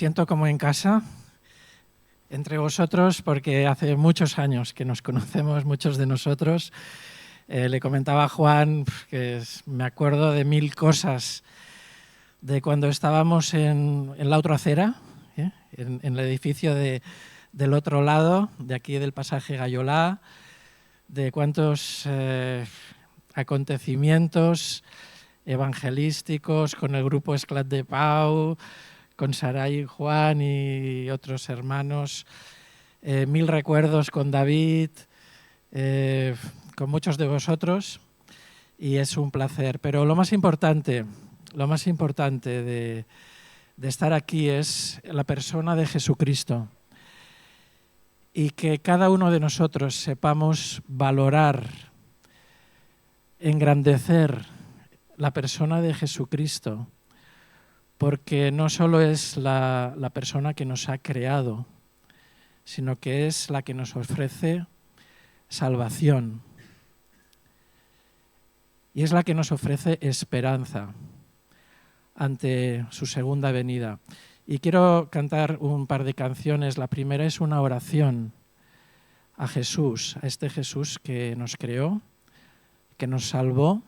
siento como en casa entre vosotros porque hace muchos años que nos conocemos, muchos de nosotros. Le comentaba a Juan que me acuerdo de mil cosas de cuando estábamos en la otra acera, en el edificio del otro lado, de aquí del pasaje Gallolá, de cuántos acontecimientos evangelísticos con el grupo Esclat de Pau, con Saray y Juan y otros hermanos, mil recuerdos con David, con muchos de vosotros, y es un placer. Pero lo más importante de estar aquí es la persona de Jesucristo, y que cada uno de nosotros sepamos valorar, engrandecer la persona de Jesucristo, porque no solo es la persona que nos ha creado, sino que es la que nos ofrece salvación y es la que nos ofrece esperanza ante su segunda venida. Y quiero cantar un par de canciones. La primera es una oración a Jesús, a este Jesús que nos creó, que nos salvó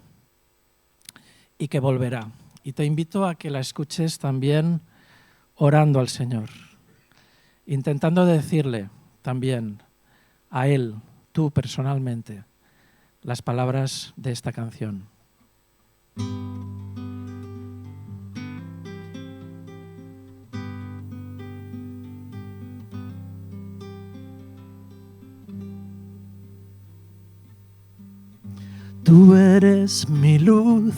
y que volverá. Y te invito a que la escuches también orando al Señor, intentando decirle también a Él, tú personalmente, las palabras de esta canción. Tú eres mi luz,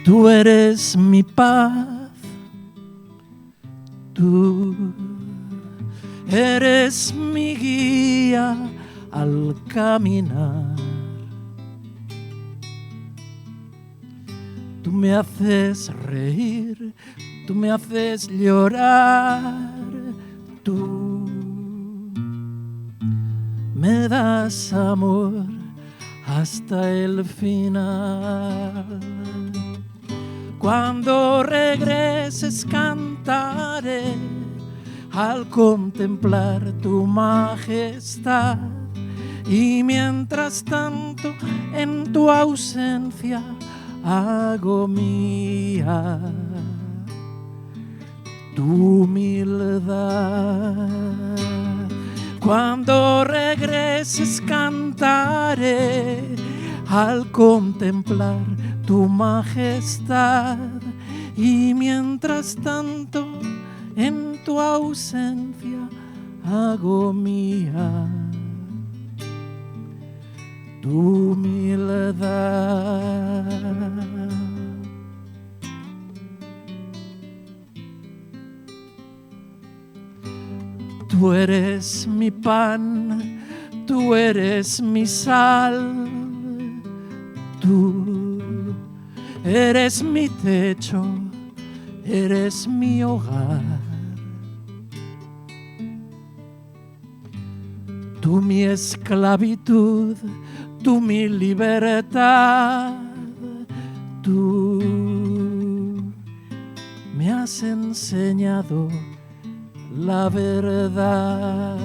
tú eres mi paz, tú eres mi guía al caminar. Tú me haces reír, tú me haces llorar, tú me das amor hasta el final. Cuando regreses cantaré al contemplar tu majestad, y mientras tanto en tu ausencia hago mía tu humildad. Cuando regreses cantaré al contemplar tu majestad, y mientras tanto en tu ausencia hago mía tu humildad. Tú eres mi pan, tú eres mi sal, tú eres mi techo, eres mi hogar. Tú mi esclavitud, tú mi libertad, tú me has enseñado la verdad.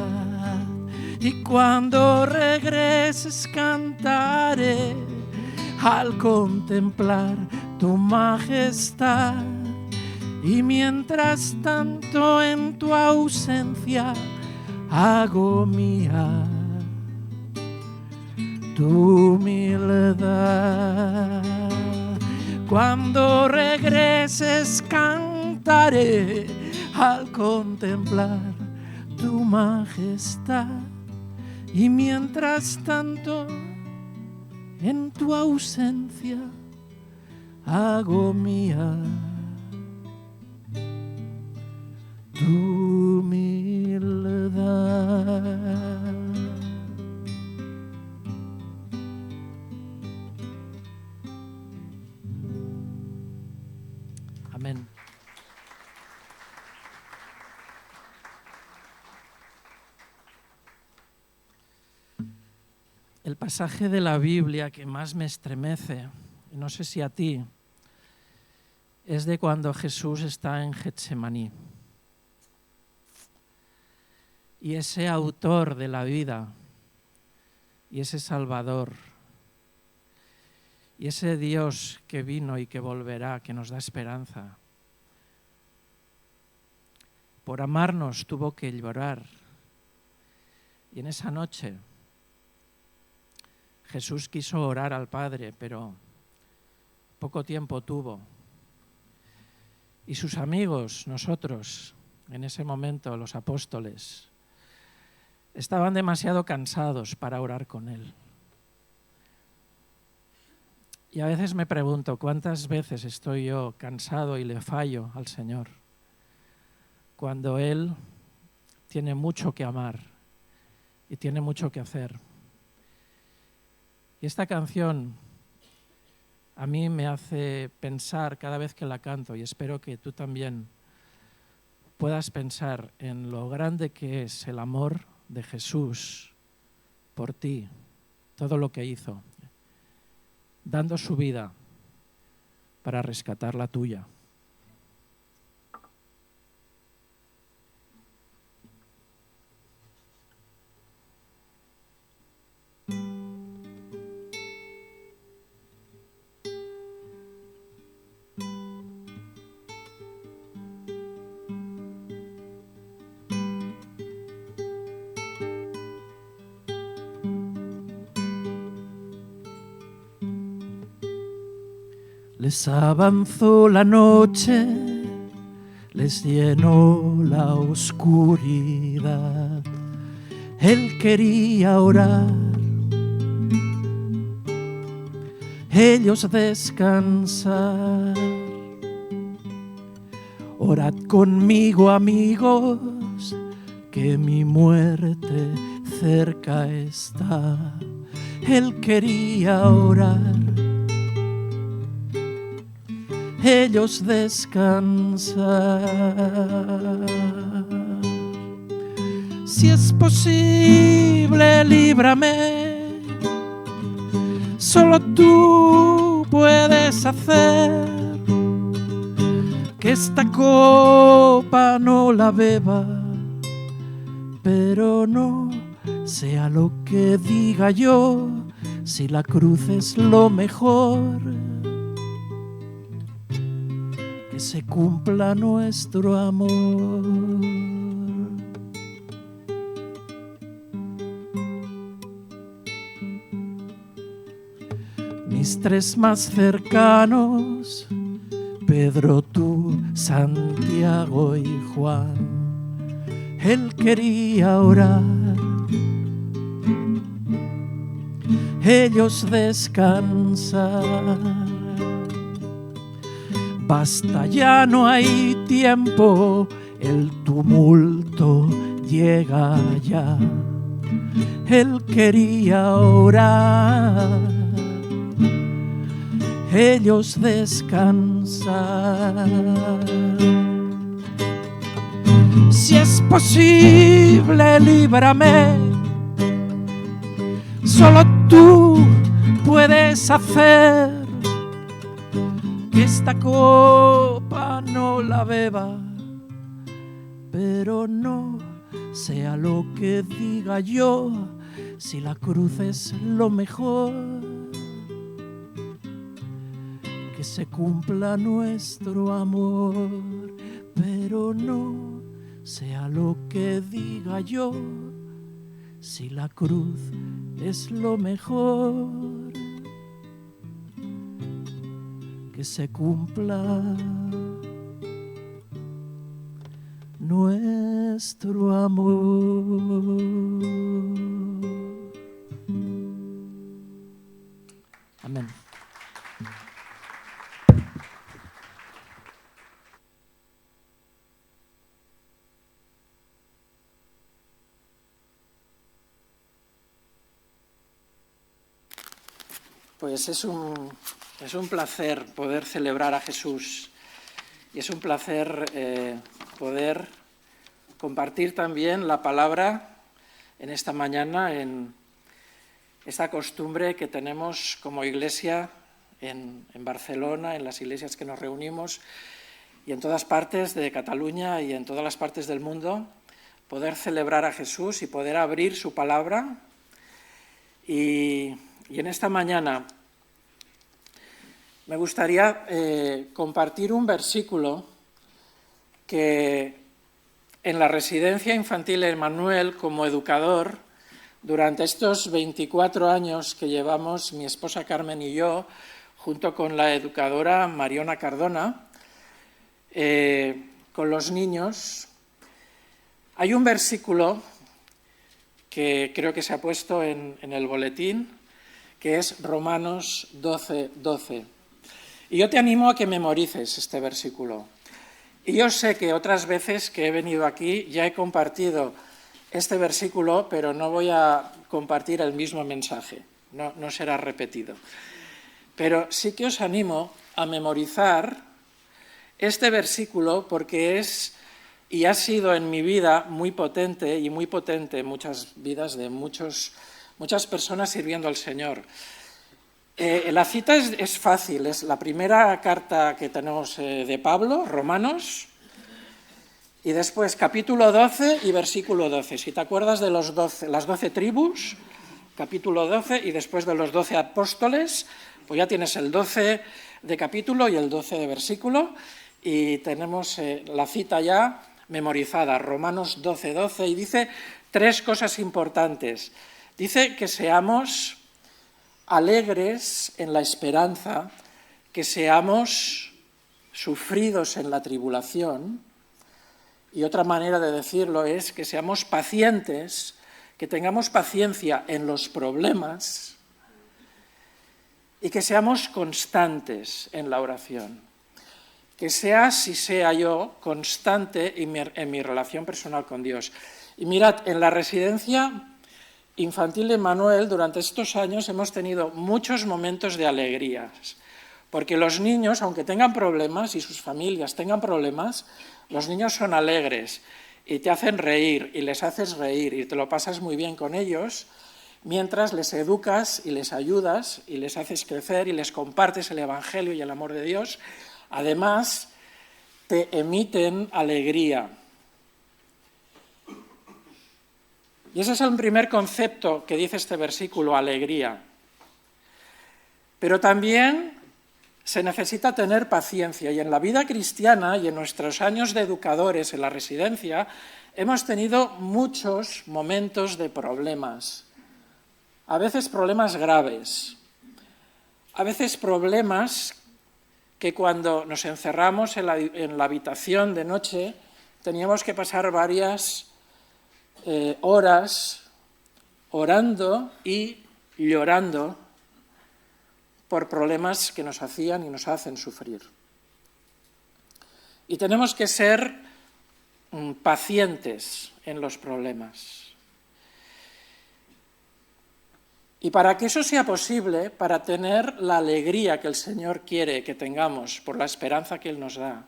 Y cuando regreses cantaré al contemplar tu majestad, y mientras tanto en tu ausencia hago mía tu humildad. Cuando regreses cantaré al contemplar tu majestad, y mientras tanto en tu ausencia hago mía tu humildad. Amén. El pasaje de la Biblia que más me estremece, no sé si a ti, es de cuando Jesús está en Getsemaní. y ese autor de la vida, y ese Salvador, y ese Dios que vino y que volverá, que nos da esperanza. Por amarnos tuvo que llorar. Y en esa noche Jesús quiso orar al Padre, pero poco tiempo tuvo. Y sus amigos, nosotros, en ese momento, los apóstoles, estaban demasiado cansados para orar con Él. Y a veces me pregunto, ¿cuántas veces estoy yo cansado y le fallo al Señor? Cuando Él tiene mucho que amar y tiene mucho que hacer. Y esta canción a mí me hace pensar cada vez que la canto, y espero que tú también puedas pensar en lo grande que es el amor de Jesús por ti, todo lo que hizo, dando su vida para rescatar la tuya. Les avanzó la noche, les llenó la oscuridad. Él quería orar, ellos descansar. Orad conmigo, amigos, que mi muerte cerca está. Él quería orar, ellos descansar. Si es posible, líbrame, solo tú puedes hacer que esta copa no la beba, pero no sea lo que diga yo, si la cruz es lo mejor, que se cumpla nuestro amor. Mis tres más cercanos, Pedro, tú, Santiago y Juan, él quería orar, ellos descansar. Basta, ya no hay tiempo, el tumulto llega ya. Él quería orar, ellos descansar. Si es posible, líbrame, solo tú puedes hacer que esta copa no la beba, pero no sea lo que diga yo, si la cruz es lo mejor, que se cumpla nuestro amor, pero no sea lo que diga yo, si la cruz es lo mejor, que se cumpla nuestro amor. Amén. Pues es un placer poder celebrar a Jesús y es un placer poder compartir también la palabra en esta mañana, en esta costumbre que tenemos como iglesia en Barcelona, en las iglesias que nos reunimos y en todas partes de Cataluña y en todas las partes del mundo poder celebrar a Jesús y poder abrir su palabra. Y en esta mañana me gustaría compartir un versículo que en la residencia infantil Emmanuel, como educador, durante estos 24 años que llevamos mi esposa Carmen y yo, junto con la educadora Mariona Cardona, con los niños, hay un versículo que creo que se ha puesto en el boletín, que es Romanos 12:12. Y yo te animo a que memorices este versículo. Y yo sé que otras veces que he venido aquí ya he compartido este versículo, pero no voy a compartir el mismo mensaje, no será repetido. Pero sí que os animo a memorizar este versículo porque es y ha sido en mi vida muy potente y muy potente en muchas vidas de muchas personas sirviendo al Señor. La cita es fácil, es la primera carta que tenemos de Pablo, Romanos, y después capítulo 12 y versículo 12. Si te acuerdas de las 12 tribus, capítulo 12, y después de los 12 apóstoles, pues ya tienes el 12 de capítulo y el 12 de versículo, y tenemos la cita ya memorizada, Romanos 12:12, y dice 3 cosas importantes. Dice que seamos alegres en la esperanza, que seamos sufridos en la tribulación, y otra manera de decirlo es que seamos pacientes, que tengamos paciencia en los problemas y que seamos constantes en la oración. Que seas y sea yo constante en mi relación personal con Dios. Y mirad, en la residencia infantil de Emmanuel, durante estos años hemos tenido muchos momentos de alegrías, porque los niños, aunque tengan problemas y sus familias tengan problemas, los niños son alegres y te hacen reír y les haces reír y te lo pasas muy bien con ellos, mientras les educas y les ayudas y les haces crecer y les compartes el Evangelio y el amor de Dios. Además, te emiten alegría. Y ese es el primer concepto que dice este versículo, alegría. Pero también se necesita tener paciencia, y en la vida cristiana y en nuestros años de educadores en la residencia hemos tenido muchos momentos de problemas, a veces problemas graves, a veces problemas que cuando nos encerramos en la habitación de noche teníamos que pasar varias horas orando y llorando por problemas que nos hacían y nos hacen sufrir. Y tenemos que ser pacientes en los problemas. Y para que eso sea posible, para tener la alegría que el Señor quiere que tengamos por la esperanza que Él nos da,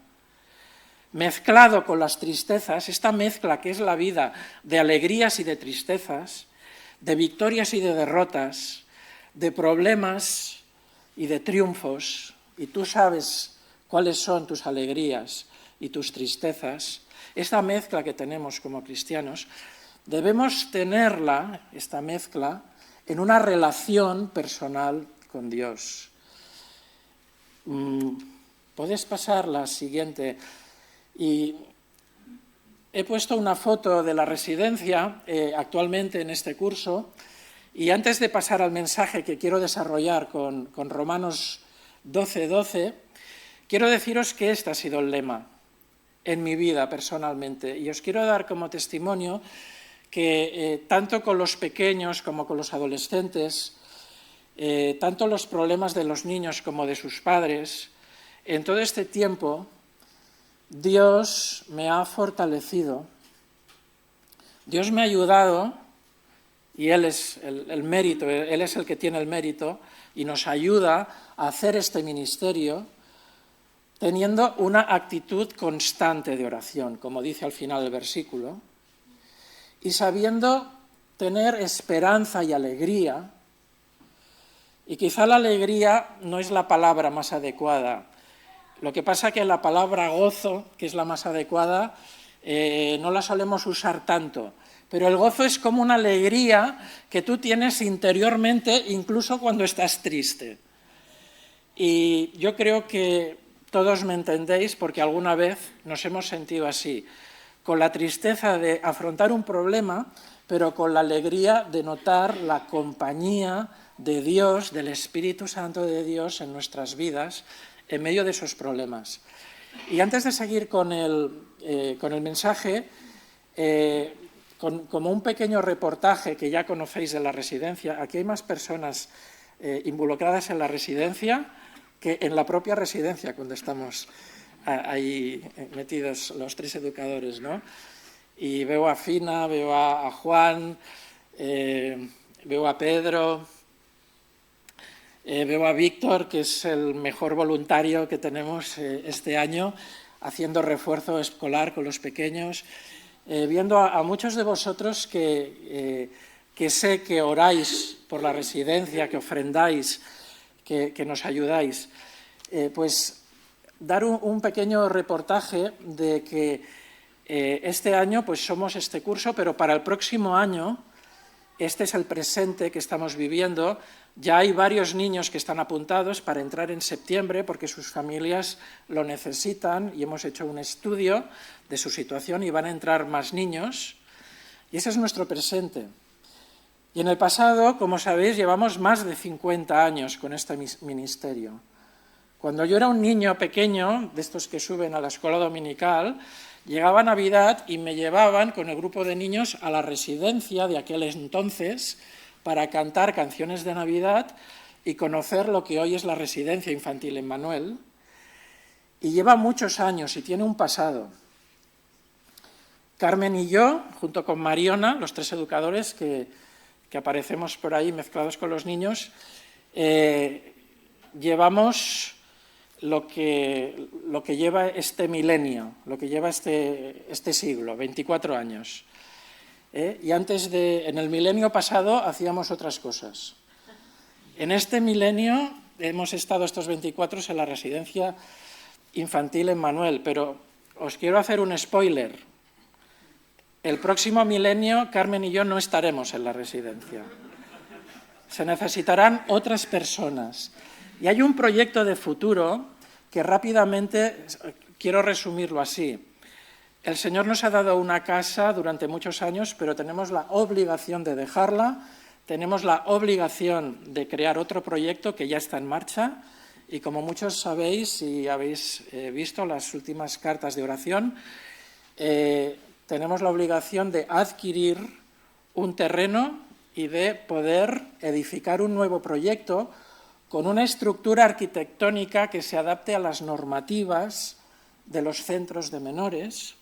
mezclado con las tristezas, esta mezcla que es la vida de alegrías y de tristezas, de victorias y de derrotas, de problemas y de triunfos, y tú sabes cuáles son tus alegrías y tus tristezas, esta mezcla que tenemos como cristianos, debemos tenerla, esta mezcla, en una relación personal con Dios. Puedes pasar la siguiente. Y he puesto una foto de la residencia actualmente en este curso, y antes de pasar al mensaje que quiero desarrollar con Romanos 12:12, quiero deciros que este ha sido el lema en mi vida personalmente, y os quiero dar como testimonio que tanto con los pequeños como con los adolescentes, tanto los problemas de los niños como de sus padres, en todo este tiempo Dios me ha fortalecido, Dios me ha ayudado, y Él es el mérito, Él es el que tiene el mérito, y nos ayuda a hacer este ministerio teniendo una actitud constante de oración, como dice al final del versículo, y sabiendo tener esperanza y alegría. Y quizá la alegría no es la palabra más adecuada. Lo que pasa es que la palabra gozo, que es la más adecuada, no la solemos usar tanto, pero el gozo es como una alegría que tú tienes interiormente incluso cuando estás triste. Y yo creo que todos me entendéis porque alguna vez nos hemos sentido así, con la tristeza de afrontar un problema, pero con la alegría de notar la compañía de Dios, del Espíritu Santo de Dios en nuestras vidas, en medio de esos problemas. Y antes de seguir con el mensaje, como un pequeño reportaje que ya conocéis de la residencia, aquí hay más personas involucradas en la residencia que en la propia residencia cuando estamos ahí metidos los 3 educadores, ¿no? Y veo a Fina, veo a Juan, veo a Pedro, veo a Víctor, que es el mejor voluntario que tenemos este año, haciendo refuerzo escolar con los pequeños, viendo a muchos de vosotros que sé que oráis por la residencia, que ofrendáis, que nos ayudáis. Pues dar un pequeño reportaje de que este año pues somos este curso, pero para el próximo año, este es el presente que estamos viviendo. Ya hay varios niños que están apuntados para entrar en septiembre porque sus familias lo necesitan y hemos hecho un estudio de su situación y van a entrar más niños. Y ese es nuestro presente. Y en el pasado, como sabéis, llevamos más de 50 años con este ministerio. Cuando yo era un niño pequeño, de estos que suben a la escuela dominical, llegaba Navidad y me llevaban con el grupo de niños a la residencia de aquel entonces para cantar canciones de Navidad y conocer lo que hoy es la residencia infantil Emmanuel. Y lleva muchos años y tiene un pasado. Carmen y yo, junto con Mariona, los 3 educadores que aparecemos por ahí mezclados con los niños, llevamos lo que lleva este milenio, lo que lleva este siglo, 24 años. Y en el milenio pasado hacíamos otras cosas. En este milenio hemos estado estos 24 en la residencia infantil Emmanuel, pero os quiero hacer un spoiler. El próximo milenio, Carmen y yo no estaremos en la residencia. Se necesitarán otras personas. Y hay un proyecto de futuro que rápidamente quiero resumirlo así. El Señor nos ha dado una casa durante muchos años, pero tenemos la obligación de dejarla, tenemos la obligación de crear otro proyecto que ya está en marcha y como muchos sabéis y habéis visto las últimas cartas de oración, tenemos la obligación de adquirir un terreno y de poder edificar un nuevo proyecto con una estructura arquitectónica que se adapte a las normativas de los centros de menores.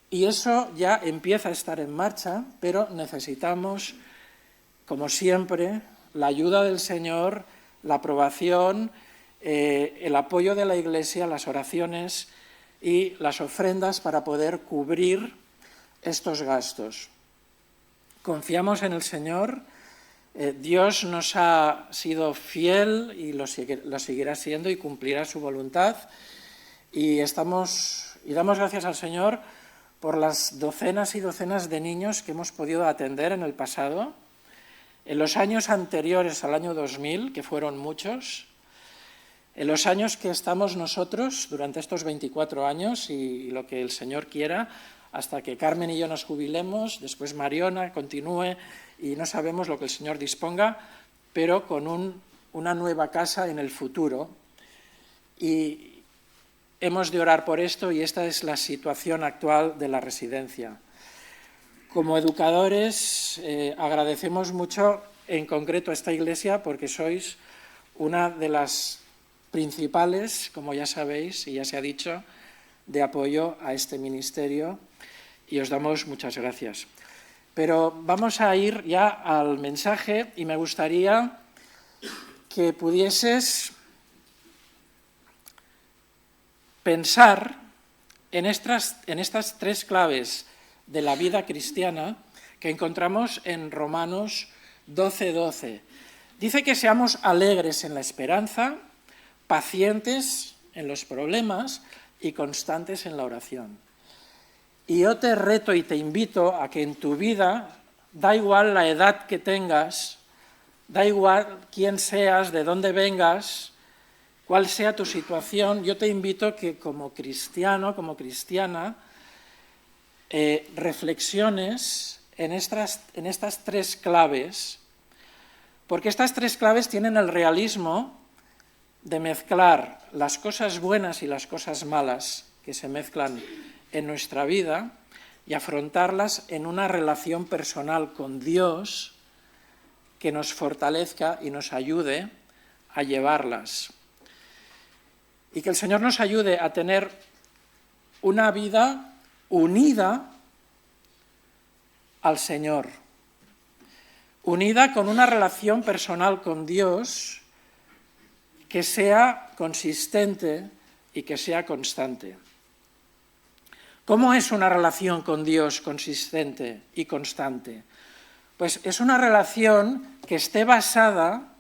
Y eso ya empieza a estar en marcha, pero necesitamos, como siempre, la ayuda del Señor, la aprobación, el apoyo de la Iglesia, las oraciones y las ofrendas para poder cubrir estos gastos. Confiamos en el Señor. Dios nos ha sido fiel y lo seguirá siendo y cumplirá su voluntad. Y damos gracias al Señor por las docenas y docenas de niños que hemos podido atender en el pasado, en los años anteriores al año 2000, que fueron muchos, en los años que estamos nosotros durante estos 24 años y lo que el Señor quiera, hasta que Carmen y yo nos jubilemos, después Mariona continúe y no sabemos lo que el Señor disponga, pero con una nueva casa en el futuro. Y hemos de orar por esto y esta es la situación actual de la residencia. Como educadores agradecemos mucho en concreto a esta iglesia porque sois una de las principales, como ya sabéis y ya se ha dicho, de apoyo a este ministerio y os damos muchas gracias. Pero vamos a ir ya al mensaje y me gustaría que pudieses pensar en estas 3 claves de la vida cristiana que encontramos en Romanos 12:12. Dice que seamos alegres en la esperanza, pacientes en los problemas y constantes en la oración. Y yo te reto y te invito a que en tu vida, da igual la edad que tengas, da igual quién seas, de dónde vengas, cuál sea tu situación, yo te invito que como cristiano, como cristiana, reflexiones en estas tres claves, porque estas tres claves tienen el realismo de mezclar las cosas buenas y las cosas malas que se mezclan en nuestra vida y afrontarlas en una relación personal con Dios que nos fortalezca y nos ayude a llevarlas. Y que el Señor nos ayude a tener una vida unida al Señor, unida con una relación personal con Dios que sea consistente y que sea constante. ¿Cómo es una relación con Dios consistente y constante? Pues es una relación que esté basada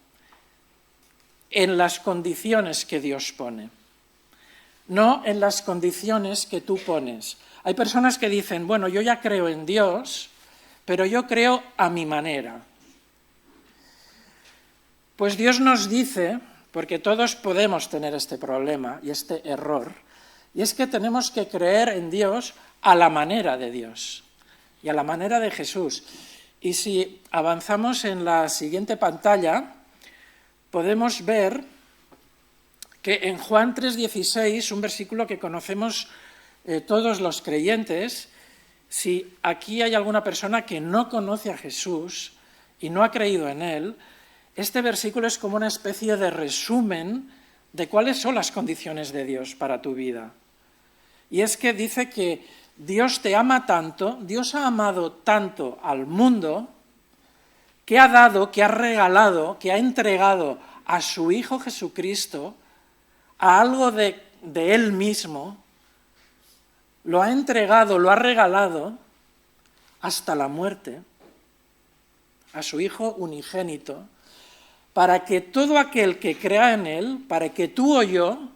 en las condiciones que Dios pone, no en las condiciones que tú pones. Hay personas que dicen, bueno, yo ya creo en Dios, pero yo creo a mi manera. Pues Dios nos dice, porque todos podemos tener este problema y este error, y es que tenemos que creer en Dios a la manera de Dios y a la manera de Jesús. Y si avanzamos en la siguiente pantalla, podemos ver que en Juan 3,16, un versículo que conocemos todos los creyentes, si aquí hay alguna persona que no conoce a Jesús y no ha creído en Él, este versículo es como una especie de resumen de cuáles son las condiciones de Dios para tu vida. Y es que dice que Dios te ama tanto, Dios ha amado tanto al mundo, que ha dado, que ha regalado, que ha entregado a su Hijo Jesucristo a algo de Él mismo, lo ha entregado, lo ha regalado hasta la muerte, a su Hijo unigénito, para que todo aquel que crea en Él, para que tú o yo,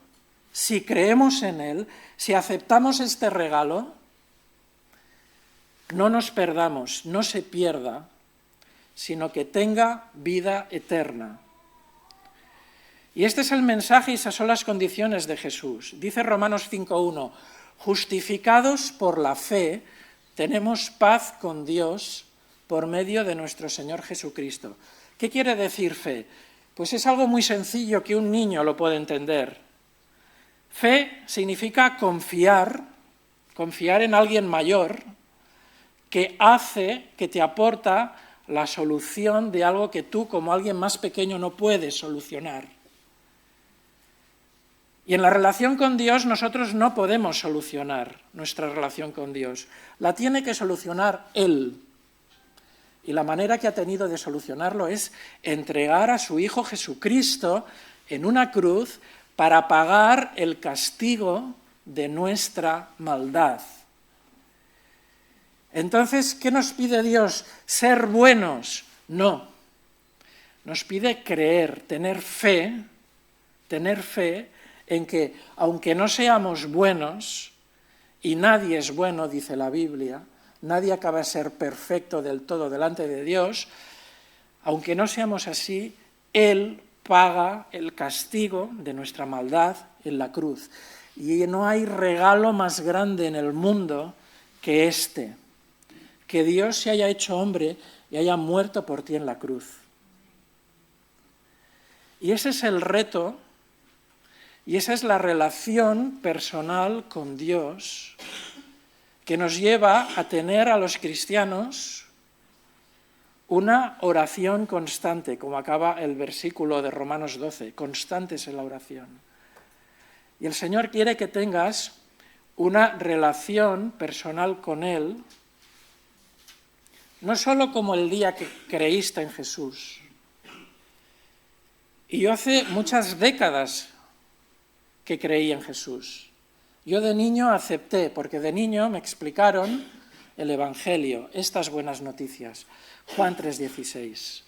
si creemos en Él, si aceptamos este regalo, no nos perdamos, no se pierda, sino que tenga vida eterna. Y este es el mensaje y esas son las condiciones de Jesús. Dice Romanos 5:1, justificados por la fe, tenemos paz con Dios por medio de nuestro Señor Jesucristo. ¿Qué quiere decir fe? Pues es algo muy sencillo que un niño lo puede entender. Fe significa confiar en alguien mayor que hace, que te aporta la solución de algo que tú como alguien más pequeño no puedes solucionar. Y en la relación con Dios nosotros no podemos solucionar nuestra relación con Dios. La tiene que solucionar Él. Y la manera que ha tenido de solucionarlo es entregar a su Hijo Jesucristo en una cruz para pagar el castigo de nuestra maldad. Entonces, ¿qué nos pide Dios? ¿Ser buenos? No. Nos pide creer, tener fe en que, aunque no seamos buenos, y nadie es bueno, dice la Biblia, nadie acaba de ser perfecto del todo delante de Dios, aunque no seamos así, Él paga el castigo de nuestra maldad en la cruz. Y no hay regalo más grande en el mundo que este, que Dios se haya hecho hombre y haya muerto por ti en la cruz. Y ese es el reto, y esa es la relación personal con Dios que nos lleva a tener a los cristianos una oración constante, como acaba el versículo de Romanos 12, constantes en la oración. Y el Señor quiere que tengas una relación personal con Él, no solo como el día que creíste en Jesús. Y yo hace muchas décadas que creí en Jesús. Yo de niño acepté, porque de niño me explicaron el Evangelio, estas buenas noticias, Juan 3,16.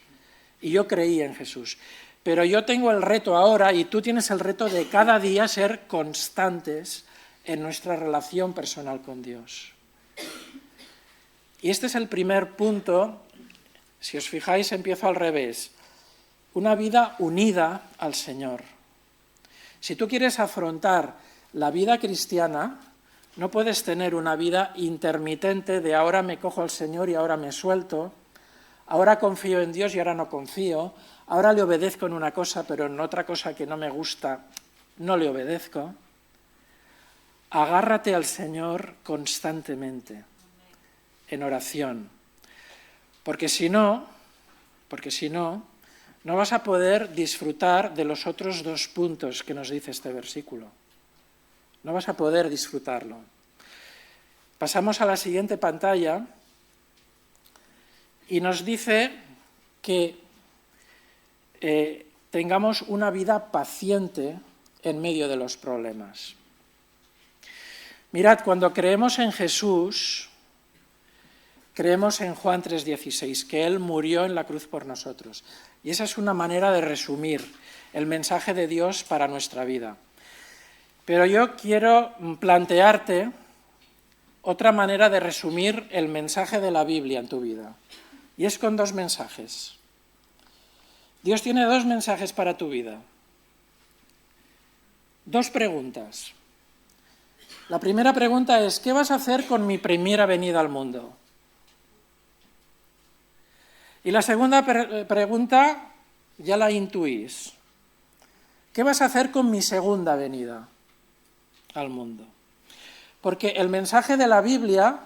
Y yo creí en Jesús. Pero yo tengo el reto ahora, y tú tienes el reto de cada día ser constantes en nuestra relación personal con Dios. Y este es el primer punto. Si os fijáis, empiezo al revés. Una vida unida al Señor. Si tú quieres afrontar la vida cristiana, no puedes tener una vida intermitente de ahora me cojo al Señor y ahora me suelto, ahora confío en Dios y ahora no confío, ahora le obedezco en una cosa, pero en otra cosa que no me gusta no le obedezco. Agárrate al Señor constantemente, en oración, porque si no, no vas a poder disfrutar de los otros dos puntos que nos dice este versículo. No vas a poder disfrutarlo. Pasamos a la siguiente pantalla y nos dice que tengamos una vida paciente en medio de los problemas. Mirad, cuando creemos en Jesús, creemos en Juan 3:16, que Él murió en la cruz por nosotros. Y esa es una manera de resumir el mensaje de Dios para nuestra vida. Pero yo quiero plantearte otra manera de resumir el mensaje de la Biblia en tu vida. Y es con dos mensajes. Dios tiene dos mensajes para tu vida. Dos preguntas. La primera pregunta es, ¿qué vas a hacer con mi primera venida al mundo? Y la segunda pregunta ya la intuís. ¿Qué vas a hacer con mi segunda venida al mundo? Porque el mensaje de la Biblia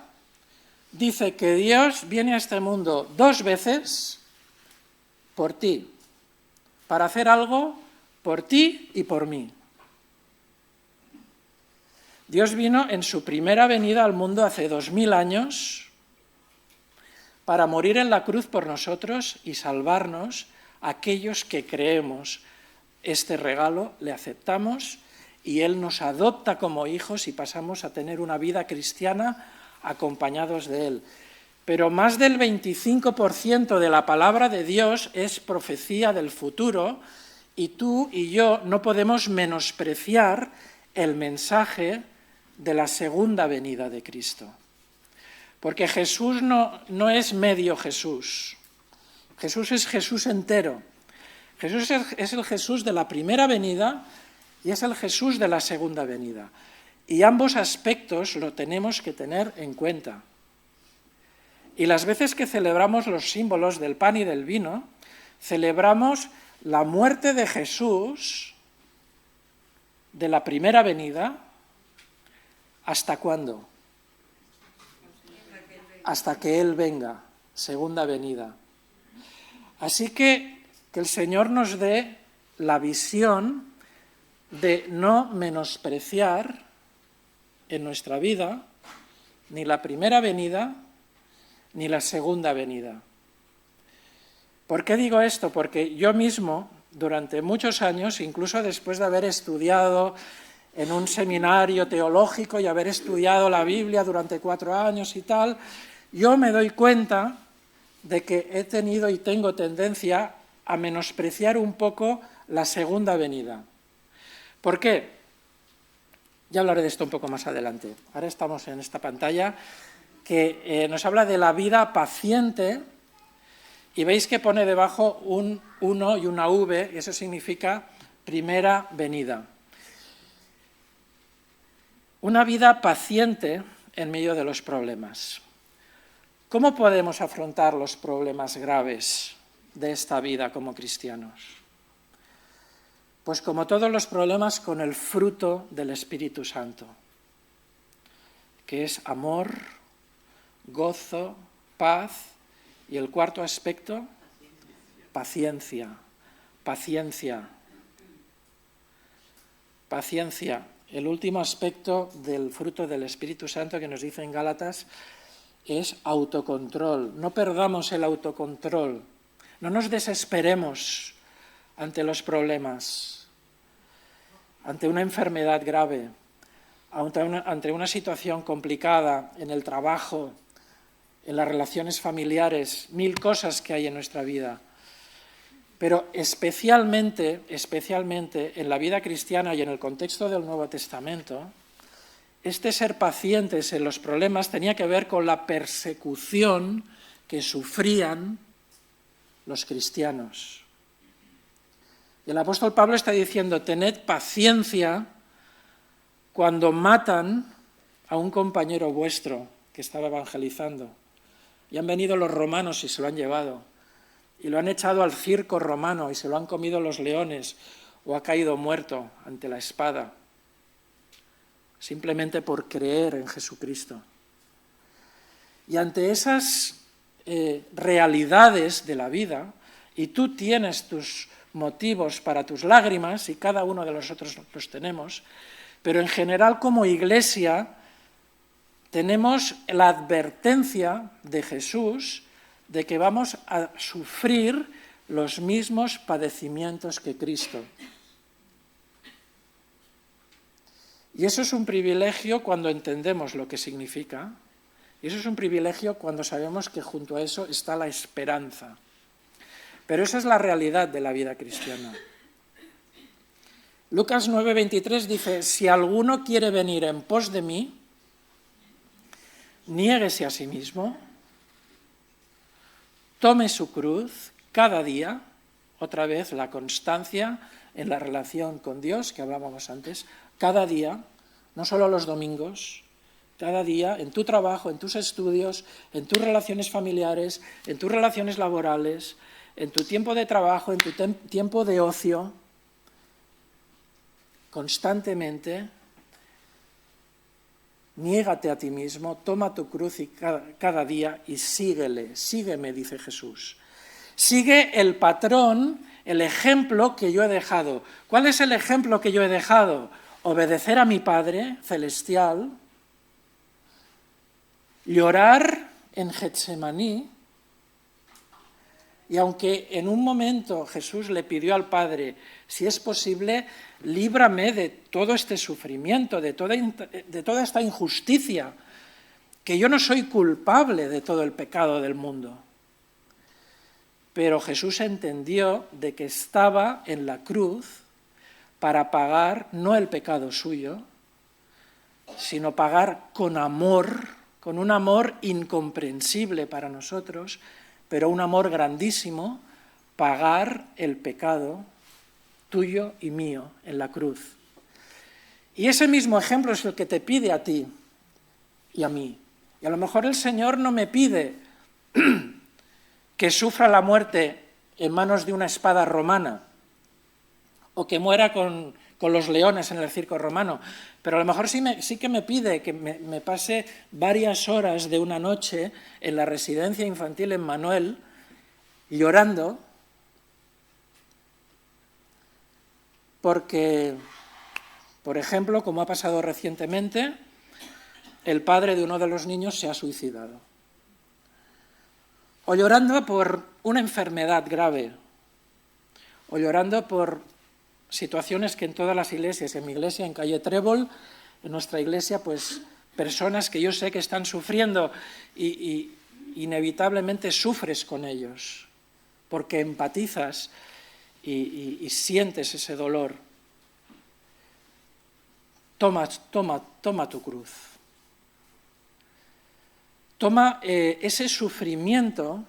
dice que Dios viene a este mundo dos veces por ti, para hacer algo por ti y por mí. Dios vino en su primera venida al mundo hace 2000 años para morir en la cruz por nosotros y salvarnos a aquellos que creemos este regalo, le aceptamos y Él nos adopta como hijos y pasamos a tener una vida cristiana acompañados de Él. Pero más del 25% de la palabra de Dios es profecía del futuro y tú y yo no podemos menospreciar el mensaje de la segunda venida de Cristo. Porque Jesús no es medio Jesús. Jesús es Jesús entero. Jesús es el Jesús de la primera venida y es el Jesús de la segunda venida. Y ambos aspectos lo tenemos que tener en cuenta. Y las veces que celebramos los símbolos del pan y del vino, celebramos la muerte de Jesús de la primera venida. ¿Hasta cuándo? Hasta que Él venga, segunda venida. Así que el Señor nos dé la visión de no menospreciar en nuestra vida ni la primera venida ni la segunda venida. ¿Por qué digo esto? Porque yo mismo, durante muchos años, incluso después de haber estudiado en un seminario teológico y haber estudiado la Biblia durante 4 años y tal, yo me doy cuenta de que he tenido y tengo tendencia a menospreciar un poco la segunda venida. ¿Por qué? Ya hablaré de esto un poco más adelante. Ahora estamos en esta pantalla que nos habla de la vida paciente y veis que pone debajo un 1 y una V, y eso significa primera venida. Una vida paciente en medio de los problemas. ¿Cómo podemos afrontar los problemas graves de esta vida como cristianos? Pues como todos los problemas, con el fruto del Espíritu Santo, que es amor, gozo, paz y el cuarto aspecto, paciencia. Paciencia. Paciencia. El último aspecto del fruto del Espíritu Santo que nos dice en Gálatas es autocontrol. No perdamos el autocontrol. No nos desesperemos ante los problemas, ante una enfermedad grave, ante una situación complicada en el trabajo, en las relaciones familiares, 1000 cosas que hay en nuestra vida. Pero especialmente en la vida cristiana y en el contexto del Nuevo Testamento, este ser pacientes en los problemas tenía que ver con la persecución que sufrían los cristianos. Y el apóstol Pablo está diciendo, tened paciencia cuando matan a un compañero vuestro que estaba evangelizando. Y han venido los romanos y se lo han llevado. Y lo han echado al circo romano y se lo han comido los leones, o ha caído muerto ante la espada, simplemente por creer en Jesucristo. Y ante esas realidades de la vida, y tú tienes tus motivos para tus lágrimas, y cada uno de nosotros los tenemos, pero en general como iglesia tenemos la advertencia de Jesús de que vamos a sufrir los mismos padecimientos que Cristo. Y eso es un privilegio cuando entendemos lo que significa, y eso es un privilegio cuando sabemos que junto a eso está la esperanza. Pero esa es la realidad de la vida cristiana. Lucas 9:23 dice, si alguno quiere venir en pos de mí, niéguese a sí mismo, tome su cruz cada día, otra vez la constancia en la relación con Dios que hablábamos antes, cada día, no solo los domingos, cada día en tu trabajo, en tus estudios, en tus relaciones familiares, en tus relaciones laborales, en tu tiempo de trabajo, en tu tiempo de ocio, constantemente, niégate a ti mismo, toma tu cruz y cada día y sígueme, dice Jesús. Sigue el patrón, el ejemplo que yo he dejado. ¿Cuál es el ejemplo que yo he dejado? Obedecer a mi Padre celestial, llorar en Getsemaní, y aunque en un momento Jesús le pidió al Padre, si es posible, líbrame de todo este sufrimiento, de toda esta injusticia, que yo no soy culpable de todo el pecado del mundo. Pero Jesús entendió de que estaba en la cruz para pagar no el pecado suyo, sino pagar con amor, con un amor incomprensible para nosotros, pero un amor grandísimo, pagar el pecado tuyo y mío en la cruz. Y ese mismo ejemplo es el que te pide a ti y a mí. Y a lo mejor el Señor no me pide que sufra la muerte en manos de una espada romana o que muera con los leones en el circo romano, pero a lo mejor sí que me pide que me pase varias horas de una noche en la residencia infantil en Manuel llorando porque, por ejemplo, como ha pasado recientemente, el padre de uno de los niños se ha suicidado. O llorando por una enfermedad grave, o llorando por situaciones que en todas las iglesias, en mi iglesia, en calle Trébol, en nuestra iglesia, pues personas que yo sé que están sufriendo y inevitablemente sufres con ellos, porque empatizas y sientes ese dolor. Toma tu cruz. Toma ese sufrimiento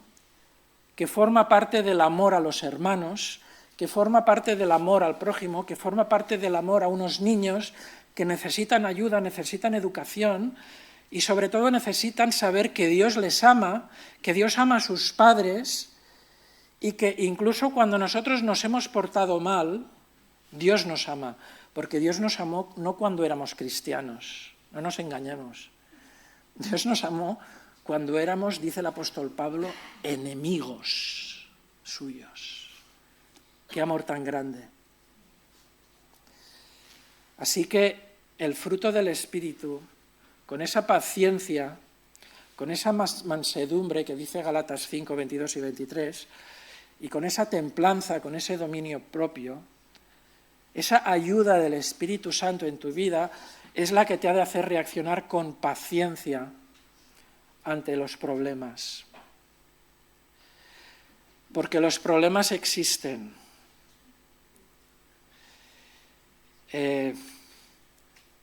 que forma parte del amor a los hermanos, que forma parte del amor al prójimo, que forma parte del amor a unos niños que necesitan ayuda, necesitan educación y sobre todo necesitan saber que Dios les ama, que Dios ama a sus padres y que incluso cuando nosotros nos hemos portado mal, Dios nos ama, porque Dios nos amó no cuando éramos cristianos, no nos engañemos. Dios nos amó cuando éramos, dice el apóstol Pablo, enemigos suyos. ¡Qué amor tan grande! Así que el fruto del Espíritu, con esa paciencia, con esa mansedumbre que dice Gálatas 5, 22 y 23, y con esa templanza, con ese dominio propio, esa ayuda del Espíritu Santo en tu vida es la que te ha de hacer reaccionar con paciencia ante los problemas. Porque los problemas existen.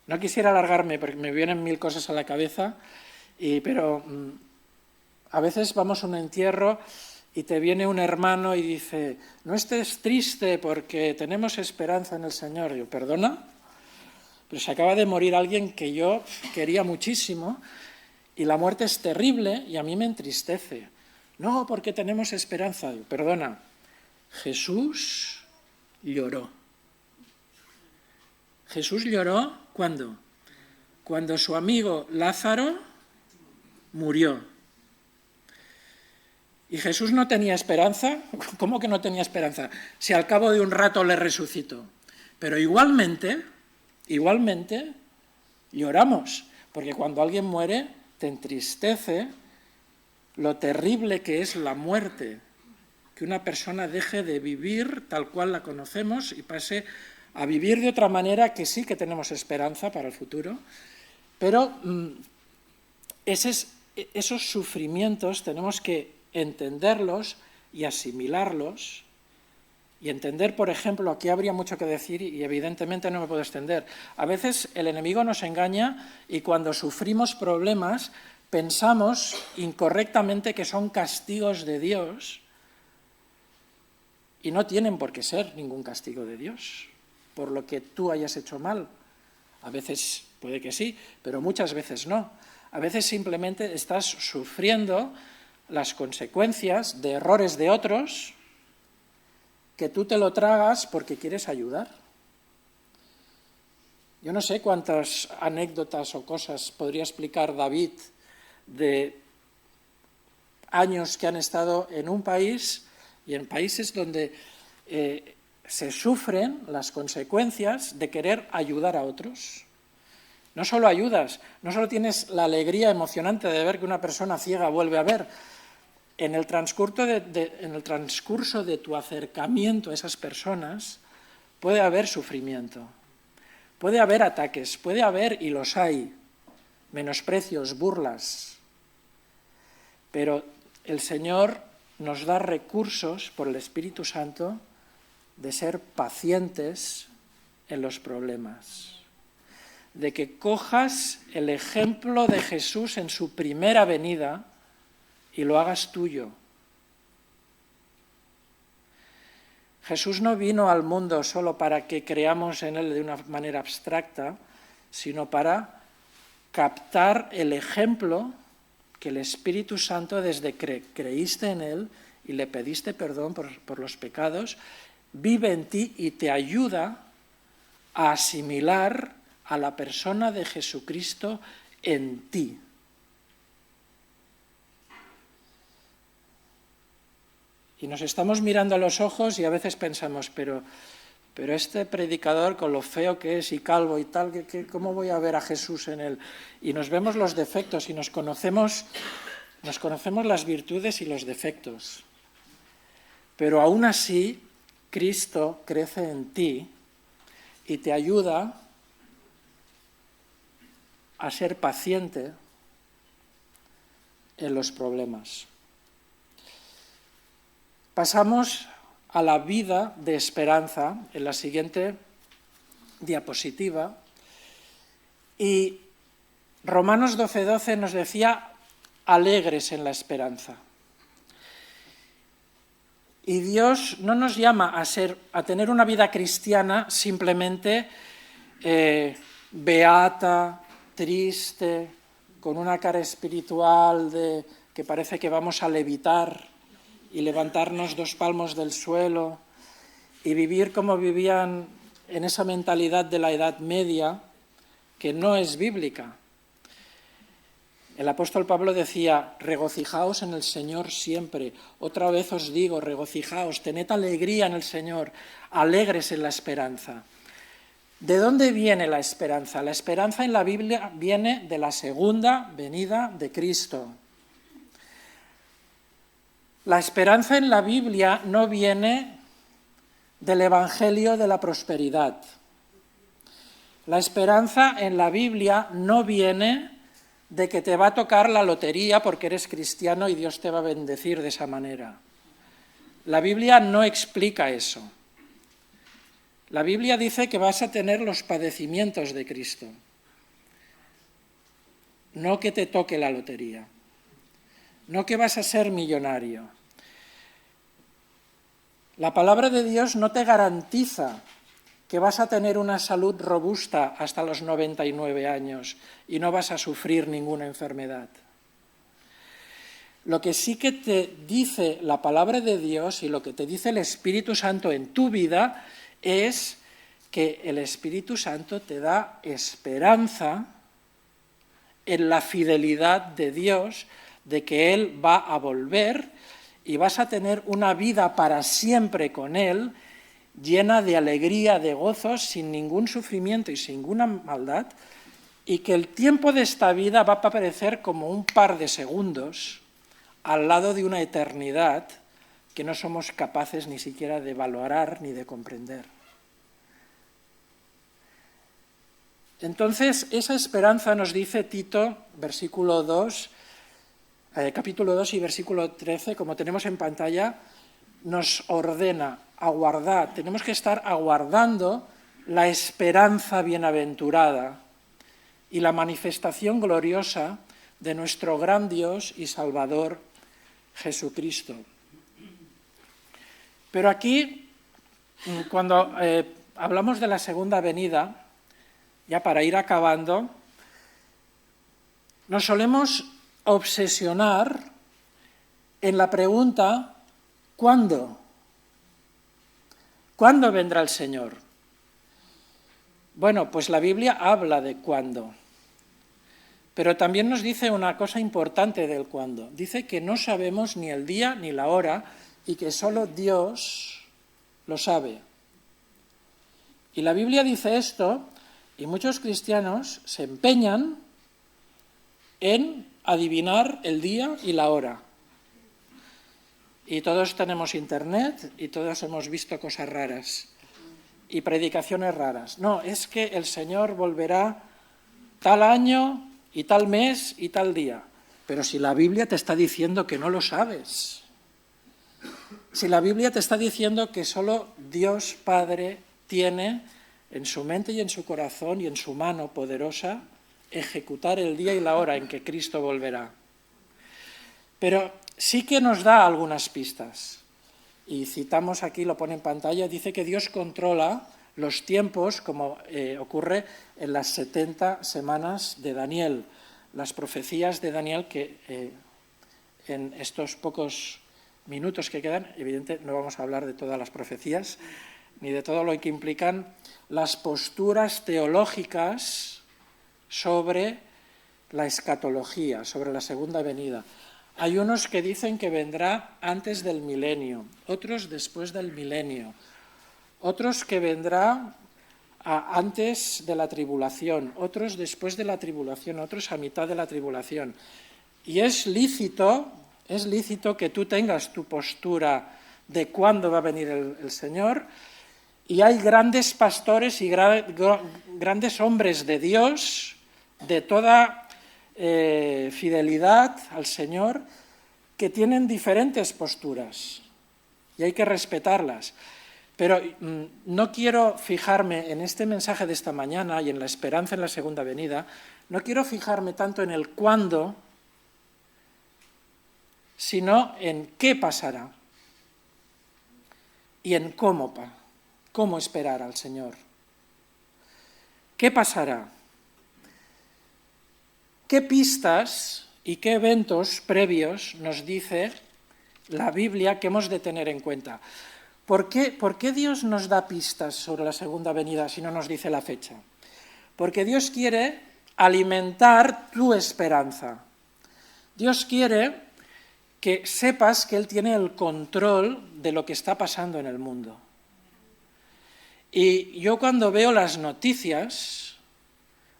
No quisiera alargarme porque me vienen mil cosas a la cabeza, pero a veces vamos a un entierro y te viene un hermano y dice, no estés triste porque tenemos esperanza en el Señor. Yo, ¿perdona? Pero se acaba de morir alguien que yo quería muchísimo y la muerte es terrible y a mí me entristece. No, porque tenemos esperanza. Yo, perdona, Jesús lloró. Jesús lloró, ¿cuándo? Cuando su amigo Lázaro murió. ¿Y Jesús no tenía esperanza? ¿Cómo que no tenía esperanza? Si al cabo de un rato le resucitó. Pero igualmente lloramos, porque cuando alguien muere te entristece lo terrible que es la muerte, que una persona deje de vivir tal cual la conocemos y pase a vivir de otra manera, que sí que tenemos esperanza para el futuro, pero esos sufrimientos tenemos que entenderlos y asimilarlos y entender, por ejemplo, aquí habría mucho que decir y evidentemente no me puedo extender. A veces el enemigo nos engaña y cuando sufrimos problemas pensamos incorrectamente que son castigos de Dios y no tienen por qué ser ningún castigo de Dios por lo que tú hayas hecho mal. A veces puede que sí, pero muchas veces no. A veces simplemente estás sufriendo las consecuencias de errores de otros que tú te lo tragas porque quieres ayudar. Yo no sé cuántas anécdotas o cosas podría explicar David de años que han estado en un país y en países donde se sufren las consecuencias de querer ayudar a otros. No solo ayudas, no solo tienes la alegría emocionante de ver que una persona ciega vuelve a ver. En el transcurso de tu acercamiento a esas personas puede haber sufrimiento, puede haber ataques, puede haber, y los hay, menosprecios, burlas. Pero el Señor nos da recursos por el Espíritu Santo de ser pacientes en los problemas, de que cojas el ejemplo de Jesús en su primera venida y lo hagas tuyo. Jesús no vino al mundo solo para que creamos en él de una manera abstracta, sino para captar el ejemplo que el Espíritu Santo, desde que creíste en él y le pediste perdón por los pecados, vive en ti y te ayuda a asimilar a la persona de Jesucristo en ti. Y nos estamos mirando a los ojos y a veces pensamos, pero este predicador con lo feo que es y calvo y tal, ¿cómo voy a ver a Jesús en él? Y nos vemos los defectos y nos conocemos las virtudes y los defectos. Pero aún así, Cristo crece en ti y te ayuda a ser paciente en los problemas. Pasamos a la vida de esperanza en la siguiente diapositiva. Y Romanos 12:12 nos decía, alegres en la esperanza. Y Dios no nos llama a tener una vida cristiana simplemente beata, triste, con una cara espiritual que parece que vamos a levitar y levantarnos 2 palmos del suelo y vivir como vivían en esa mentalidad de la Edad Media, que no es bíblica. El apóstol Pablo decía, regocijaos en el Señor siempre. Otra vez os digo, regocijaos, tened alegría en el Señor, alegres en la esperanza. ¿De dónde viene la esperanza? La esperanza en la Biblia viene de la segunda venida de Cristo. La esperanza en la Biblia no viene del Evangelio de la prosperidad. La esperanza en la Biblia no viene de que te va a tocar la lotería porque eres cristiano y Dios te va a bendecir de esa manera. La Biblia no explica eso. La Biblia dice que vas a tener los padecimientos de Cristo. no que te toque la lotería, no que vas a ser millonario. La palabra de Dios no te garantiza que vas a tener una salud robusta hasta los 99 años y no vas a sufrir ninguna enfermedad. Lo que sí que te dice la palabra de Dios y lo que te dice el Espíritu Santo en tu vida es que el Espíritu Santo te da esperanza en la fidelidad de Dios, de que Él va a volver y vas a tener una vida para siempre con Él, llena de alegría, de gozos, sin ningún sufrimiento y sin ninguna maldad, y que el tiempo de esta vida va a parecer como un par de segundos al lado de una eternidad que no somos capaces ni siquiera de valorar ni de comprender. Entonces, esa esperanza nos dice Tito, capítulo 2 y versículo 13, como tenemos en pantalla, nos ordena aguardar, tenemos que estar aguardando la esperanza bienaventurada y la manifestación gloriosa de nuestro gran Dios y Salvador Jesucristo. Pero aquí, cuando hablamos de la segunda venida, ya para ir acabando, nos solemos obsesionar en la pregunta ¿cuándo? ¿Cuándo vendrá el Señor? Bueno, pues la Biblia habla de cuándo, pero también nos dice una cosa importante del cuándo. Dice que no sabemos ni el día ni la hora y que solo Dios lo sabe. Y la Biblia dice esto y muchos cristianos se empeñan en adivinar el día y la hora. Y todos tenemos internet y todos hemos visto cosas raras y predicaciones raras. No, es que el Señor volverá tal año y tal mes y tal día. Pero si la Biblia te está diciendo que no lo sabes, si la Biblia te está diciendo que solo Dios Padre tiene en su mente y en su corazón y en su mano poderosa ejecutar el día y la hora en que Cristo volverá. Pero sí que nos da algunas pistas. Y citamos aquí, lo pone en pantalla, dice que Dios controla los tiempos como ocurre en las 70 semanas de Daniel, las profecías de Daniel que en estos pocos minutos que quedan, evidentemente no vamos a hablar de todas las profecías, ni de todo lo que implican las posturas teológicas sobre la escatología, sobre la segunda venida. Hay unos que dicen que vendrá antes del milenio, otros después del milenio, otros que vendrá antes de la tribulación, otros después de la tribulación, otros a mitad de la tribulación. Y es lícito que tú tengas tu postura de cuándo va a venir el Señor, y hay grandes pastores y grandes hombres de Dios, de toda fidelidad al Señor, que tienen diferentes posturas y hay que respetarlas. Pero no quiero fijarme en este mensaje de esta mañana y en la esperanza en la segunda venida, no quiero fijarme tanto en el cuándo, sino en qué pasará y en cómo esperar al Señor. ¿Qué pasará? ¿Qué pistas y qué eventos previos nos dice la Biblia que hemos de tener en cuenta? ¿Por qué Dios nos da pistas sobre la segunda venida si no nos dice la fecha? Porque Dios quiere alimentar tu esperanza. Dios quiere que sepas que Él tiene el control de lo que está pasando en el mundo. Y yo cuando veo las noticias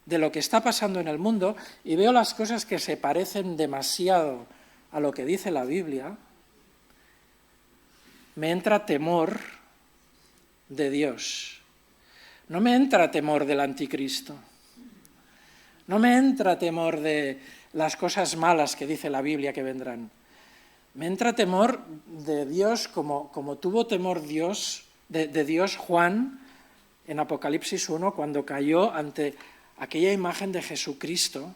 de lo que está pasando en el mundo y veo las cosas que se parecen demasiado a lo que dice la Biblia, me entra temor de Dios. No me entra temor del anticristo. No me entra temor de las cosas malas que dice la Biblia que vendrán. Me entra temor de Dios como tuvo temor de Dios Juan en Apocalipsis 1 cuando cayó ante aquella imagen de Jesucristo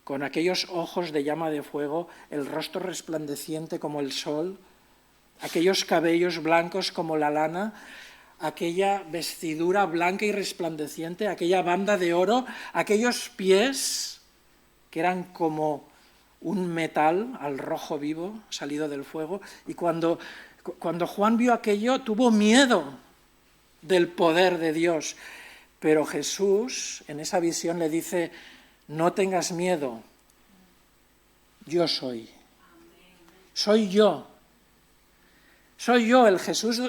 con aquellos ojos de llama de fuego, el rostro resplandeciente como el sol, aquellos cabellos blancos como la lana, aquella vestidura blanca y resplandeciente, aquella banda de oro, aquellos pies que eran como un metal al rojo vivo salido del fuego. Y cuando Juan vio aquello, tuvo miedo del poder de Dios. Pero Jesús en esa visión le dice: no tengas miedo, yo soy. Soy yo. Soy yo el Jesús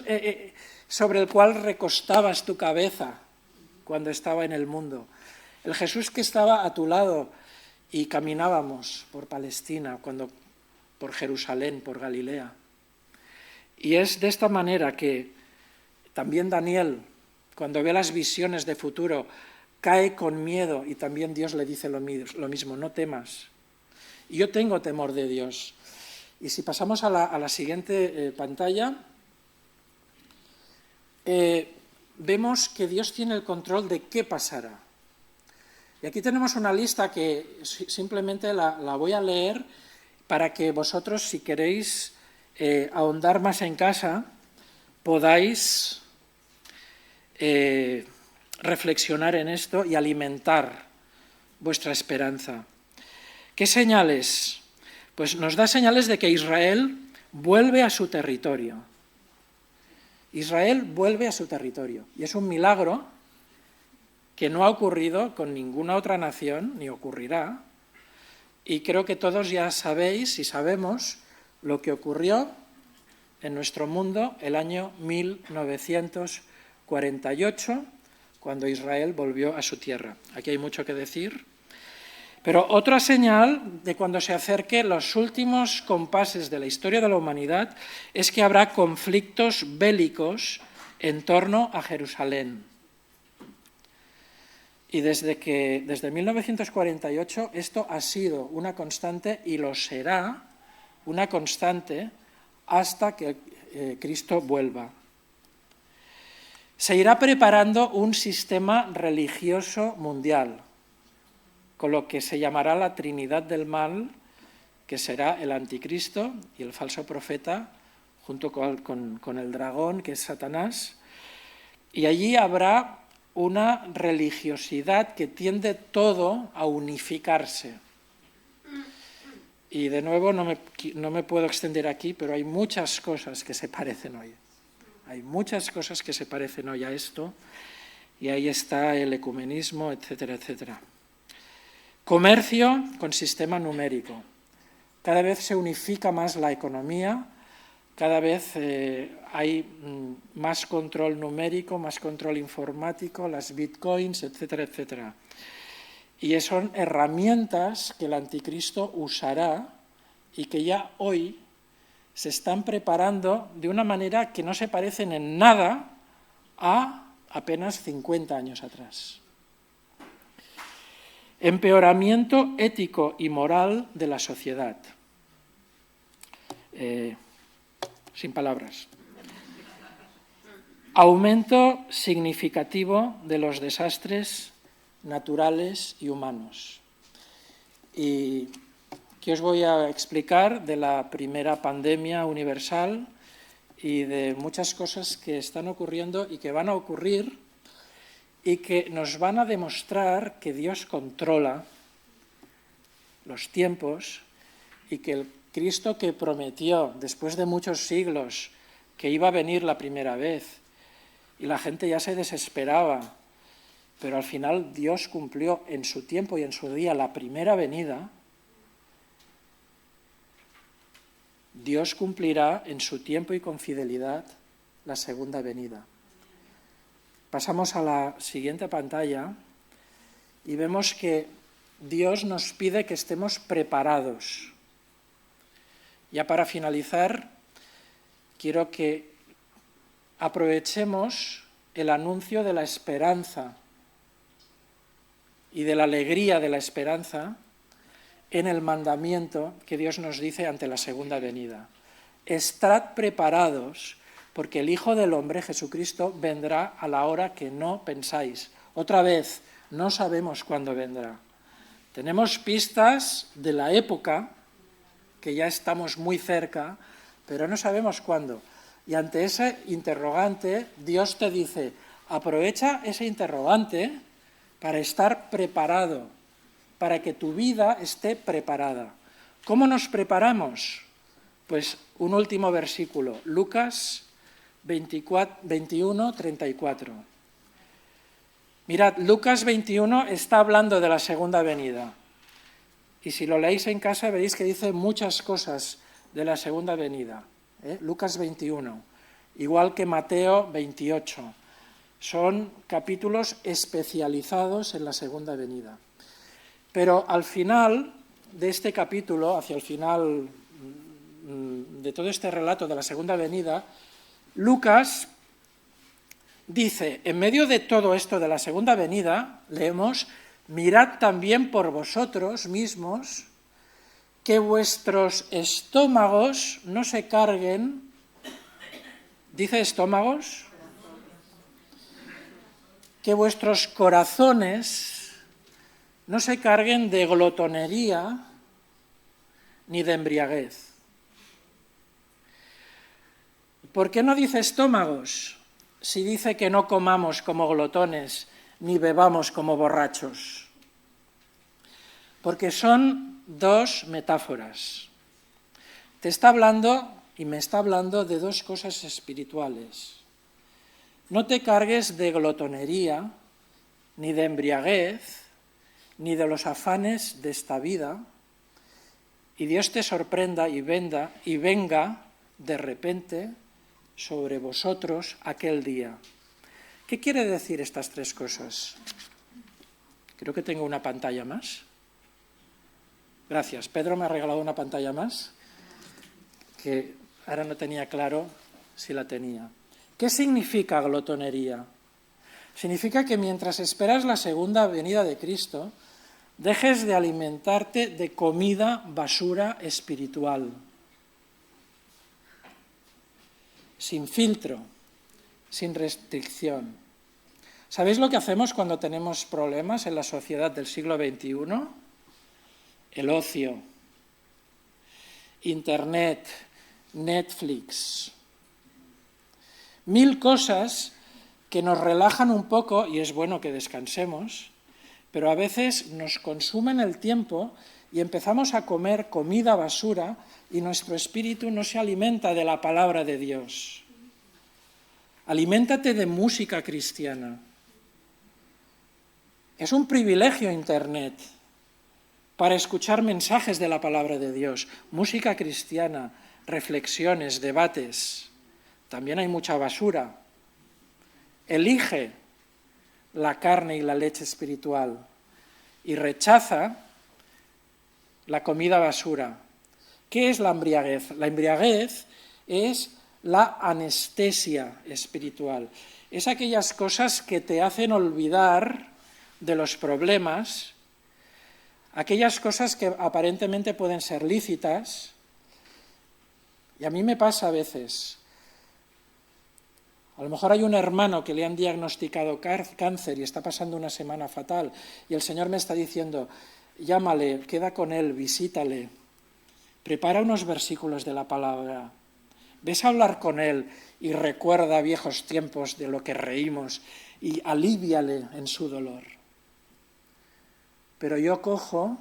sobre el cual recostabas tu cabeza cuando estaba en el mundo. El Jesús que estaba a tu lado y caminábamos por Palestina, por Jerusalén, por Galilea. Y es de esta manera que también Daniel, cuando ve las visiones de futuro, cae con miedo y también Dios le dice lo mismo: no temas. Y yo tengo temor de Dios. Y si pasamos a la siguiente pantalla, vemos que Dios tiene el control de qué pasará. Y aquí tenemos una lista que simplemente la voy a leer para que vosotros, si queréis ahondar más en casa, podáis reflexionar en esto y alimentar vuestra esperanza. ¿Qué señales? Pues nos da señales de que Israel vuelve a su territorio. Israel vuelve a su territorio. Y es un milagro que no ha ocurrido con ninguna otra nación, ni ocurrirá. Y creo que todos ya sabéis y sabemos lo que ocurrió en nuestro mundo el año 1948, cuando Israel volvió a su tierra. Aquí hay mucho que decir. Pero otra señal de cuando se acerque los últimos compases de la historia de la humanidad es que habrá conflictos bélicos en torno a Jerusalén. Y desde 1948 esto ha sido una constante y lo será una constante hasta que Cristo vuelva. Se irá preparando un sistema religioso mundial, con lo que se llamará la Trinidad del Mal, que será el anticristo y el falso profeta, junto con el dragón, que es Satanás. Y allí habrá una religiosidad que tiende todo a unificarse. Y de nuevo, no me puedo extender aquí, pero hay muchas cosas que se parecen hoy. Hay muchas cosas que se parecen hoy a esto, y ahí está el ecumenismo, etcétera, etcétera. Comercio con sistema numérico. Cada vez se unifica más la economía, cada vez hay más control numérico, más control informático, las bitcoins, etcétera, etcétera. Y son herramientas que el anticristo usará y que ya hoy se están preparando de una manera que no se parecen en nada a apenas 50 años atrás. Empeoramiento ético y moral de la sociedad. Sin palabras. Aumento significativo de los desastres naturales y humanos. Y ¿qué os voy a explicar de la primera pandemia universal y de muchas cosas que están ocurriendo y que van a ocurrir y que nos van a demostrar que Dios controla los tiempos y que el Cristo que prometió después de muchos siglos que iba a venir la primera vez y la gente ya se desesperaba, pero al final Dios cumplió en su tiempo y en su día la primera venida. Dios cumplirá en su tiempo y con fidelidad la segunda venida. Pasamos a la siguiente pantalla y vemos que Dios nos pide que estemos preparados. Ya para finalizar, quiero que aprovechemos el anuncio de la esperanza y de la alegría de la esperanza en el mandamiento que Dios nos dice ante la segunda venida. Estad preparados, porque el Hijo del Hombre, Jesucristo, vendrá a la hora que no pensáis. Otra vez, no sabemos cuándo vendrá, Tenemos pistas de la época, que ya estamos muy cerca, pero no sabemos cuándo. Y ante ese interrogante, Dios te dice, aprovecha ese interrogante para estar preparado, para que tu vida esté preparada. ¿Cómo nos preparamos? Pues un último versículo, Lucas 21, 34. Mirad, Lucas 21 está hablando de la segunda venida. Y si lo leéis en casa veréis que dice muchas cosas de la segunda venida. Lucas 21, igual que Mateo 28. Son capítulos especializados en la segunda venida. Pero al final de este capítulo, hacia el final de todo este relato de la segunda venida, Lucas dice, en medio de todo esto de la segunda venida, leemos, mirad también por vosotros mismos que vuestros estómagos no se carguen, ¿dice estómagos? Que vuestros corazones no se carguen de glotonería ni de embriaguez. ¿Por qué no dice estómagos si dice que no comamos como glotones ni bebamos como borrachos? Porque son dos metáforas. Te está hablando y me está hablando de dos cosas espirituales. No te cargues de glotonería, ni de embriaguez, ni de los afanes de esta vida, y Dios te sorprenda y venga de repente sobre vosotros aquel día. ¿Qué quiere decir estas tres cosas? Creo que tengo una pantalla más. Gracias. Pedro me ha regalado una pantalla más, que ahora no tenía claro si la tenía. ¿Qué significa glotonería? Significa que mientras esperas la segunda venida de Cristo, dejes de alimentarte de comida basura espiritual, sin filtro, sin restricción. ¿Sabéis lo que hacemos cuando tenemos problemas en la sociedad del siglo XXI? El ocio, Internet, Netflix, 1000 cosas que nos relajan un poco, y es bueno que descansemos, pero a veces nos consumen el tiempo y empezamos a comer comida basura y nuestro espíritu no se alimenta de la palabra de Dios. Aliméntate de música cristiana. Es un privilegio Internet para escuchar mensajes de la palabra de Dios, música cristiana, reflexiones, debates. También hay mucha basura. Elige la carne y la leche espiritual y rechaza la comida basura. ¿Qué es la embriaguez? La embriaguez es la anestesia espiritual. Es aquellas cosas que te hacen olvidar de los problemas, aquellas cosas que aparentemente pueden ser lícitas, y a mí me pasa a veces. A lo mejor hay un hermano que le han diagnosticado cáncer y está pasando una semana fatal y el Señor me está diciendo, llámale, queda con él, visítale, prepara unos versículos de la palabra, ves a hablar con él y recuerda viejos tiempos de lo que reímos y alíviale en su dolor. Pero yo cojo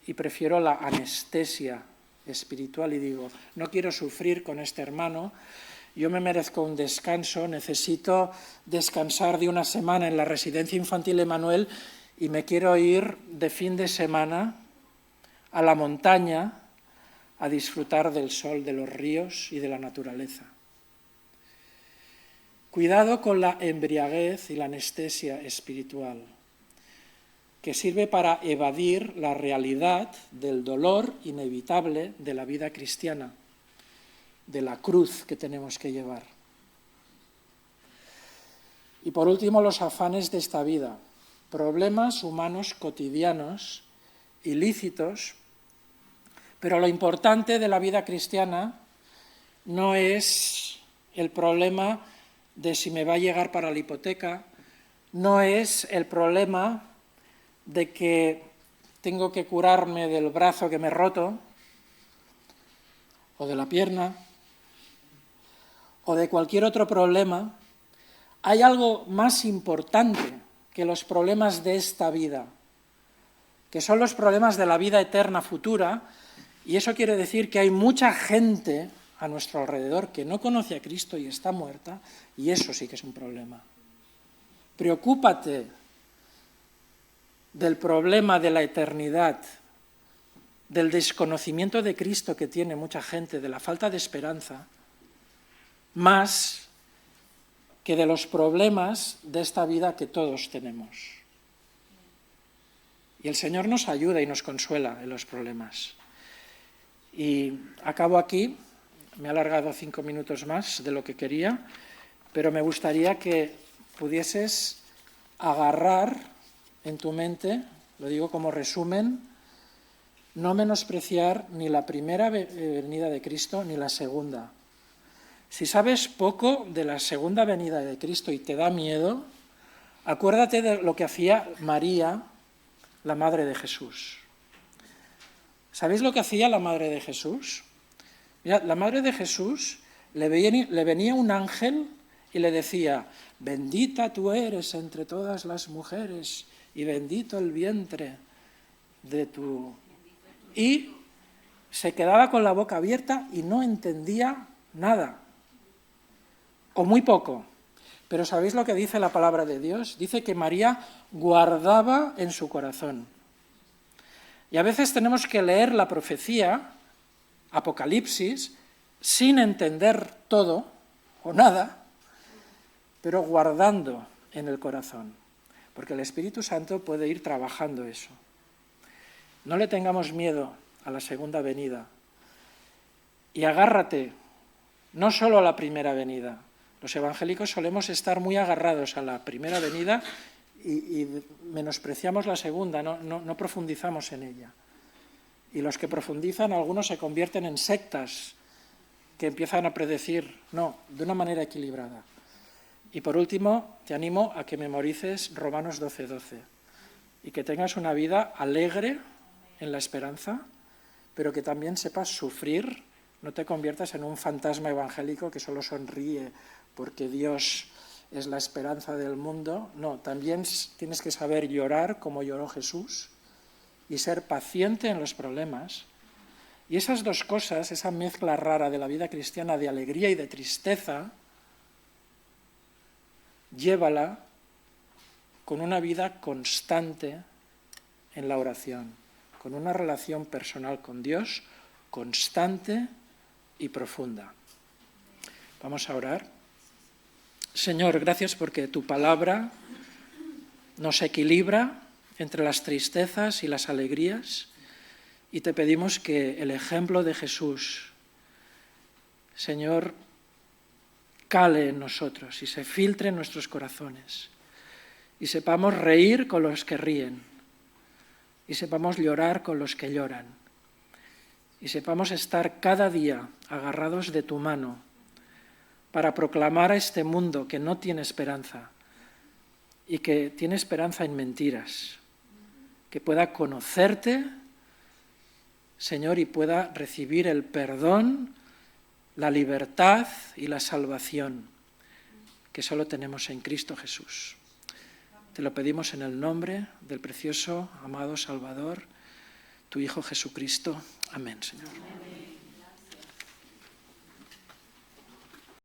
y prefiero la anestesia espiritual y digo, no quiero sufrir con este hermano, yo me merezco un descanso, necesito descansar de una semana en la residencia infantil Emanuel y me quiero ir de fin de semana a la montaña a disfrutar del sol, de los ríos y de la naturaleza. Cuidado con la embriaguez y la anestesia espiritual, que sirve para evadir la realidad del dolor inevitable de la vida cristiana, de la cruz que tenemos que llevar. Y por último, los afanes de esta vida, problemas humanos cotidianos, ilícitos, pero lo importante de la vida cristiana no es el problema de si me va a llegar para la hipoteca, no es el problema de que tengo que curarme del brazo que me he roto, o de la pierna, o de cualquier otro problema, hay algo más importante que los problemas de esta vida, que son los problemas de la vida eterna futura, y eso quiere decir que hay mucha gente a nuestro alrededor que no conoce a Cristo y está muerta, y eso sí que es un problema. Preocúpate del problema de la eternidad, del desconocimiento de Cristo que tiene mucha gente, de la falta de esperanza, más que de los problemas de esta vida que todos tenemos. Y el Señor nos ayuda y nos consuela en los problemas. Y acabo aquí, me he alargado 5 minutos más de lo que quería, pero me gustaría que pudieses agarrar en tu mente, lo digo como resumen, no menospreciar ni la primera venida de Cristo ni la segunda. Si sabes poco de la segunda venida de Cristo y te da miedo, acuérdate de lo que hacía María, la madre de Jesús. ¿Sabéis lo que hacía la madre de Jesús? Mirad, la madre de Jesús le venía un ángel y le decía: bendita tú eres entre todas las mujeres y bendito el vientre de tu... Y se quedaba con la boca abierta y no entendía nada, o muy poco. Pero ¿sabéis lo que dice la palabra de Dios? Dice que María guardaba en su corazón. Y a veces tenemos que leer la profecía, Apocalipsis, sin entender todo o nada, pero guardando en el corazón, porque el Espíritu Santo puede ir trabajando eso. No le tengamos miedo a la segunda venida y agárrate no solo a la primera venida. Los evangélicos solemos estar muy agarrados a la primera venida y menospreciamos la segunda, no profundizamos en ella. Y los que profundizan, algunos se convierten en sectas que empiezan a predecir, no, de una manera equilibrada. Y por último, te animo a que memorices Romanos 12:12 y que tengas una vida alegre en la esperanza, pero que también sepas sufrir, no te conviertas en un fantasma evangélico que solo sonríe porque Dios es la esperanza del mundo. No, también tienes que saber llorar como lloró Jesús y ser paciente en los problemas. Y esas dos cosas, esa mezcla rara de la vida cristiana de alegría y de tristeza, llévala con una vida constante en la oración, con una relación personal con Dios constante y profunda. Vamos a orar. Señor, gracias porque tu palabra nos equilibra entre las tristezas y las alegrías, y te pedimos que el ejemplo de Jesús, Señor, cale en nosotros y se filtre en nuestros corazones, y sepamos reír con los que ríen, y sepamos llorar con los que lloran, y sepamos estar cada día agarrados de tu mano para proclamar a este mundo que no tiene esperanza y que tiene esperanza en mentiras, que pueda conocerte, Señor, y pueda recibir el perdón, la libertad y la salvación que solo tenemos en Cristo Jesús. Te lo pedimos en el nombre del precioso, amado Salvador, tu Hijo Jesucristo. Amén, Señor.